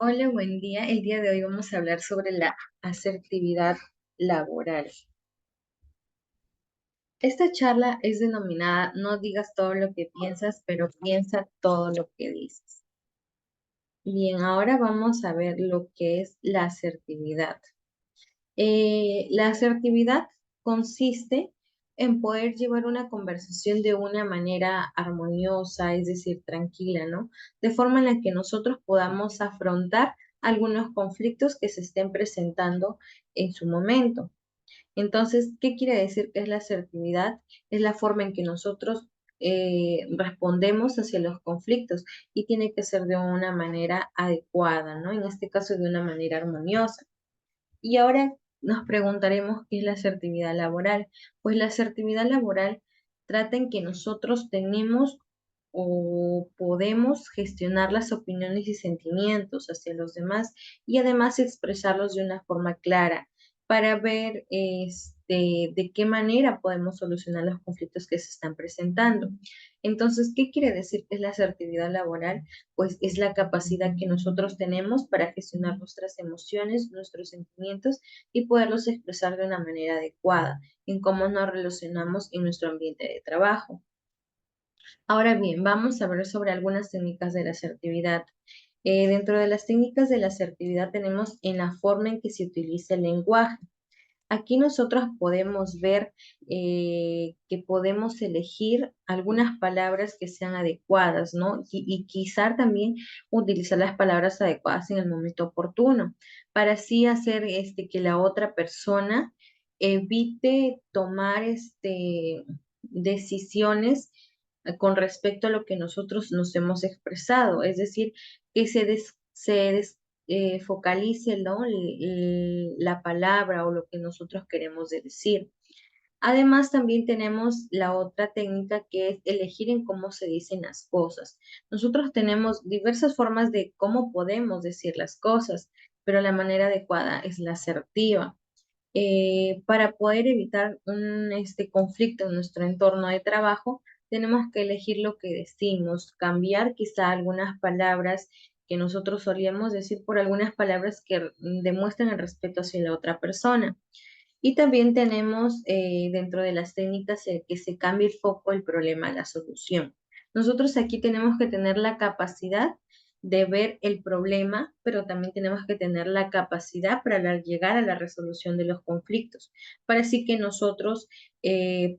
Hola, buen día. El día de hoy vamos a hablar sobre la asertividad laboral. Esta charla es denominada No digas todo lo que piensas, pero piensa todo lo que dices. Bien, ahora vamos a ver lo que es la asertividad. La asertividad consiste en poder llevar una conversación de una manera armoniosa, es decir, tranquila, ¿no? De forma en la que nosotros podamos afrontar algunos conflictos que se estén presentando en su momento. Entonces, ¿qué quiere decir que es la asertividad? Es la forma en que nosotros respondemos hacia los conflictos y tiene que ser de una manera adecuada, ¿no? En este caso, de una manera armoniosa. Y ahora nos preguntaremos qué es la asertividad laboral. Pues la asertividad laboral trata en que nosotros tenemos o podemos gestionar las opiniones y sentimientos hacia los demás y además expresarlos de una forma clara para ver de qué manera podemos solucionar los conflictos que se están presentando. Entonces, ¿qué quiere decir que es la asertividad laboral? Pues es la capacidad que nosotros tenemos para gestionar nuestras emociones, nuestros sentimientos y poderlos expresar de una manera adecuada en cómo nos relacionamos en nuestro ambiente de trabajo. Ahora bien, vamos a ver sobre algunas técnicas de la asertividad. Dentro de las técnicas de la asertividad tenemos en la forma en que se utiliza el lenguaje. Aquí nosotros podemos ver que podemos elegir algunas palabras que sean adecuadas, ¿no? Y quizá también utilizar las palabras adecuadas en el momento oportuno, para así hacer que la otra persona evite tomar decisiones con respecto a lo que nosotros nos hemos expresado, es decir, que focalice, ¿no? La palabra o lo que nosotros queremos decir. Además, también tenemos la otra técnica que es elegir en cómo se dicen las cosas. Nosotros tenemos diversas formas de cómo podemos decir las cosas, pero la manera adecuada es la asertiva. Para poder evitar un conflicto en nuestro entorno de trabajo, tenemos que elegir lo que decimos, cambiar quizá algunas palabras que nosotros solíamos decir por algunas palabras que demuestran el respeto hacia la otra persona. Y también tenemos dentro de las técnicas que se cambie el foco, el problema, la solución. Nosotros aquí tenemos que tener la capacidad de ver el problema, pero también tenemos que tener la capacidad para llegar a la resolución de los conflictos, para así que nosotros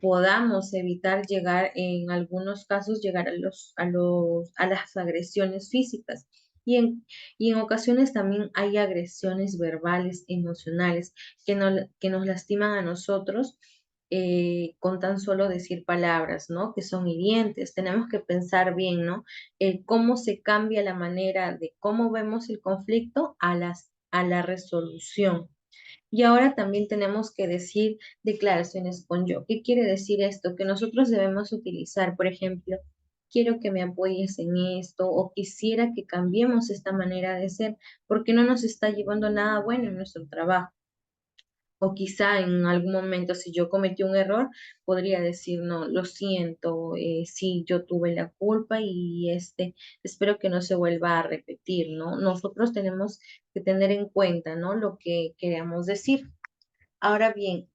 podamos evitar llegar, en algunos casos, llegar a las agresiones físicas. Y en ocasiones también hay agresiones verbales, emocionales, que nos lastiman a nosotros con tan solo decir palabras, ¿no? Que son hirientes. Tenemos que pensar bien, ¿no? Cómo se cambia la manera de cómo vemos el conflicto a la resolución. Y ahora también tenemos que decir declaraciones con yo. ¿Qué quiere decir esto? Que nosotros debemos utilizar, por ejemplo, quiero que me apoyes en esto o quisiera que cambiemos esta manera de ser porque no nos está llevando nada bueno en nuestro trabajo. O quizá en algún momento, si yo cometí un error, podría decir, no, lo siento, sí, yo tuve la culpa y espero que no se vuelva a repetir, ¿no? Nosotros tenemos que tener en cuenta, ¿no? Lo que queremos decir. Ahora bien,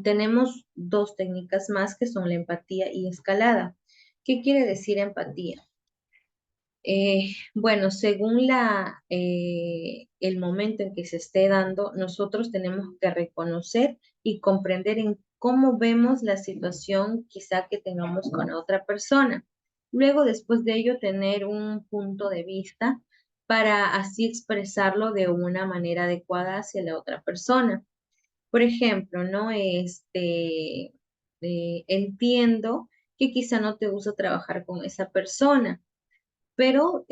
tenemos dos técnicas más que son la empatía y escalada. ¿Qué quiere decir empatía? Bueno, según el momento en que se esté dando, nosotros tenemos que reconocer y comprender en cómo vemos la situación quizá que tengamos con la otra persona. Luego, después de ello, tener un punto de vista para así expresarlo de una manera adecuada hacia la otra persona. Por ejemplo, ¿no? Entiendo que quizá no te gusta trabajar con esa persona, pero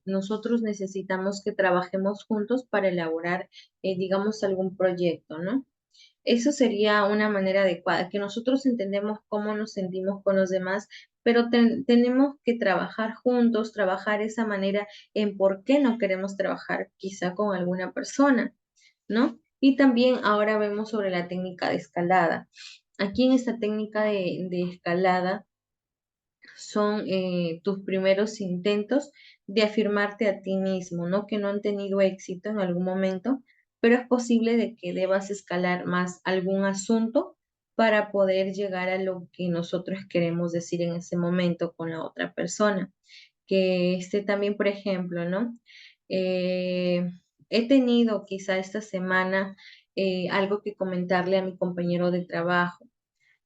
nosotros necesitamos que trabajemos juntos para elaborar, digamos, algún proyecto, ¿no? Eso sería una manera adecuada, que nosotros entendemos cómo nos sentimos con los demás, pero tenemos que trabajar juntos, trabajar esa manera en por qué no queremos trabajar quizá con alguna persona, ¿no? Y también ahora vemos sobre la técnica de escalada. Aquí en esta técnica de escalada, son tus primeros intentos de afirmarte a ti mismo, ¿no? Que no han tenido éxito en algún momento, pero es posible de que debas escalar más algún asunto para poder llegar a lo que nosotros queremos decir en ese momento con la otra persona. Que esté también, por ejemplo, ¿no? Eh, He tenido quizá esta semana algo que comentarle a mi compañero de trabajo,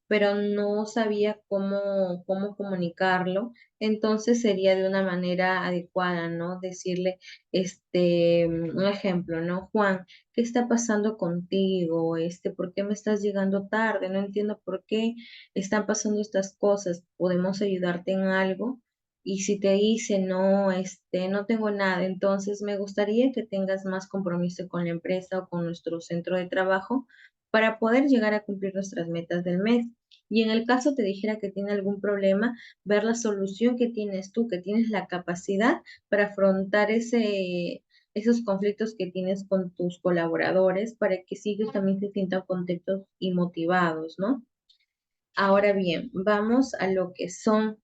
pero no sabía cómo comunicarlo, entonces sería de una manera adecuada, ¿no? Decirle, un ejemplo, ¿no? Juan, ¿qué está pasando contigo? ¿Por qué me estás llegando tarde? No entiendo por qué están pasando estas cosas. ¿Podemos ayudarte en algo? Y si te dice, no, no tengo nada, entonces me gustaría que tengas más compromiso con la empresa o con nuestro centro de trabajo para poder llegar a cumplir nuestras metas del mes. Y en el caso te dijera que tiene algún problema, ver la solución que tienes tú, que tienes la capacidad para afrontar esos conflictos que tienes con tus colaboradores para que sí ellos también se sientan contentos y motivados, ¿no? Ahora bien, vamos a lo que son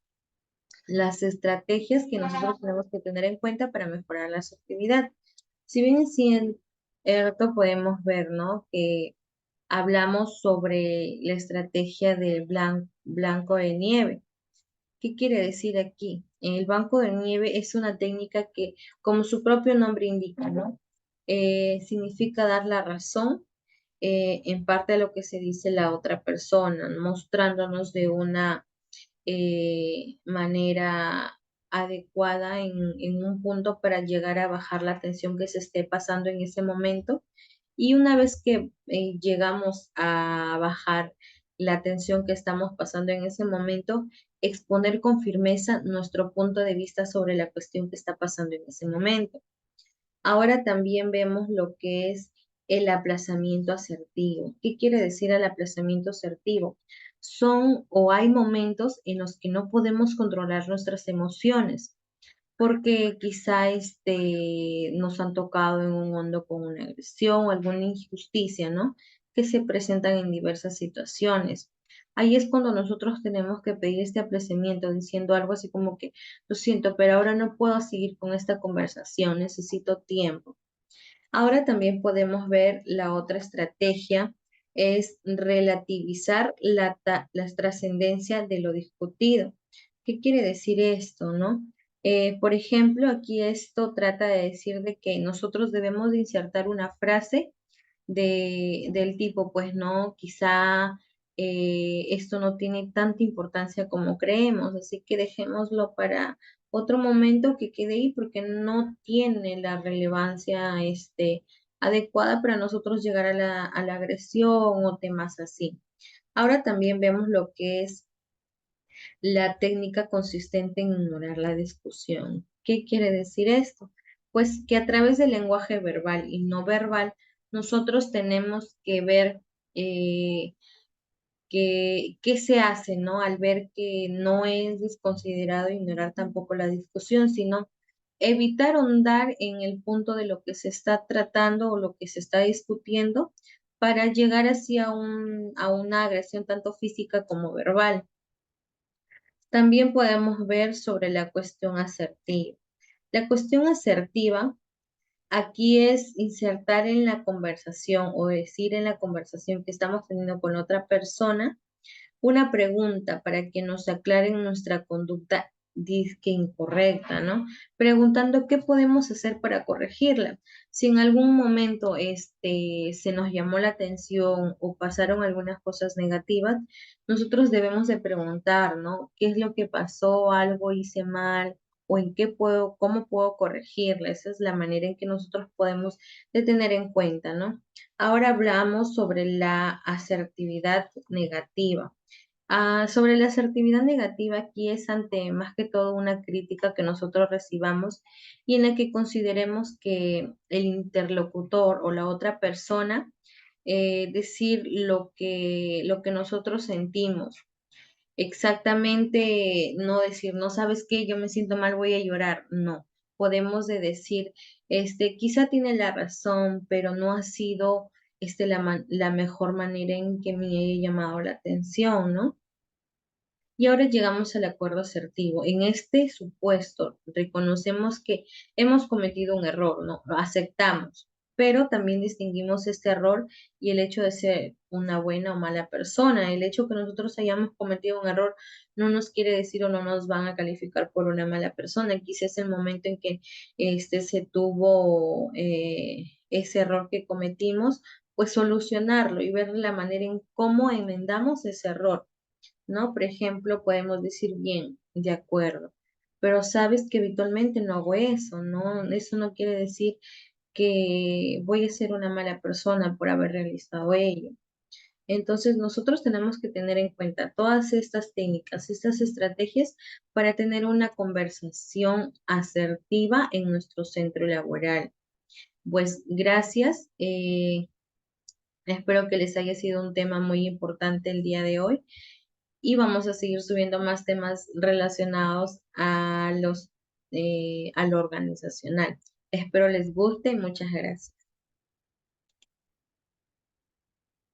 las estrategias que nosotros tenemos que tener en cuenta para mejorar la actividad. Si bien es cierto, podemos ver, ¿no? Que hablamos sobre la estrategia del blanco de nieve. ¿Qué quiere decir aquí? El banco de nieve es una técnica que, como su propio nombre indica, ¿no? Significa dar la razón en parte a lo que se dice la otra persona, mostrándonos de una manera adecuada en un punto para llegar a bajar la tensión que se esté pasando en ese momento. Y una vez que llegamos a bajar la tensión que estamos pasando en ese momento, exponer con firmeza nuestro punto de vista sobre la cuestión que está pasando en ese momento. Ahora también vemos lo que es el aplazamiento asertivo. ¿Qué quiere decir el aplazamiento asertivo? Son o hay momentos en los que no podemos controlar nuestras emociones porque quizá nos han tocado en un mundo con una agresión o alguna injusticia, ¿no? Que se presentan en diversas situaciones. Ahí es cuando nosotros tenemos que pedir este aplazamiento diciendo algo así como que, lo siento, pero ahora no puedo seguir con esta conversación, necesito tiempo. Ahora también podemos ver la otra estrategia, es relativizar la trascendencia de lo discutido. ¿Qué quiere decir esto, no? Por ejemplo, aquí esto trata de decir de que nosotros debemos de insertar una frase del tipo, pues no, quizá esto no tiene tanta importancia como creemos, así que dejémoslo para otro momento que quede ahí porque no tiene la relevancia adecuada para nosotros llegar a la agresión o temas así. Ahora también vemos lo que es la técnica consistente en ignorar la discusión. ¿Qué quiere decir esto? Pues que a través del lenguaje verbal y no verbal, nosotros tenemos que ver eh, qué se hace, ¿no? Al ver que no es desconsiderado ignorar tampoco la discusión, sino evitar ahondar en el punto de lo que se está tratando o lo que se está discutiendo para llegar así a una agresión tanto física como verbal. También podemos ver sobre la cuestión asertiva. La cuestión asertiva aquí es insertar en la conversación o decir en la conversación que estamos teniendo con otra persona una pregunta para que nos aclaren nuestra conducta disque incorrecta, ¿no? Preguntando qué podemos hacer para corregirla. Si en algún momento se nos llamó la atención o pasaron algunas cosas negativas, nosotros debemos de preguntar, ¿no? ¿Qué es lo que pasó? ¿Algo hice mal? ¿O en cómo puedo corregirla? Esa es la manera en que nosotros podemos de tener en cuenta, ¿no? Ahora hablamos sobre la asertividad negativa. Sobre la asertividad negativa, aquí es ante más que todo una crítica que nosotros recibamos y en la que consideremos que el interlocutor o la otra persona decir lo que nosotros sentimos. Exactamente, no decir, no sabes qué, yo me siento mal, voy a llorar. No, podemos de decir, quizá tiene la razón, pero no ha sido la mejor manera en que me haya llamado la atención, ¿no? Y ahora llegamos al acuerdo asertivo. En este supuesto, reconocemos que hemos cometido un error, ¿no? Lo aceptamos, pero también distinguimos este error y el hecho de ser una buena o mala persona. El hecho que nosotros hayamos cometido un error no nos quiere decir o no nos van a calificar por una mala persona. Quizás el momento en que se tuvo ese error que cometimos, pues solucionarlo y ver la manera en cómo enmendamos ese error, ¿no? Por ejemplo, podemos decir, bien, de acuerdo, pero sabes que habitualmente no hago eso, ¿no? Eso no quiere decir que voy a ser una mala persona por haber realizado ello. Entonces, nosotros tenemos que tener en cuenta todas estas técnicas, estas estrategias para tener una conversación asertiva en nuestro centro laboral. Pues gracias. Espero que les haya sido un tema muy importante el día de hoy y vamos a seguir subiendo más temas relacionados a lo organizacional. Espero les guste y muchas gracias.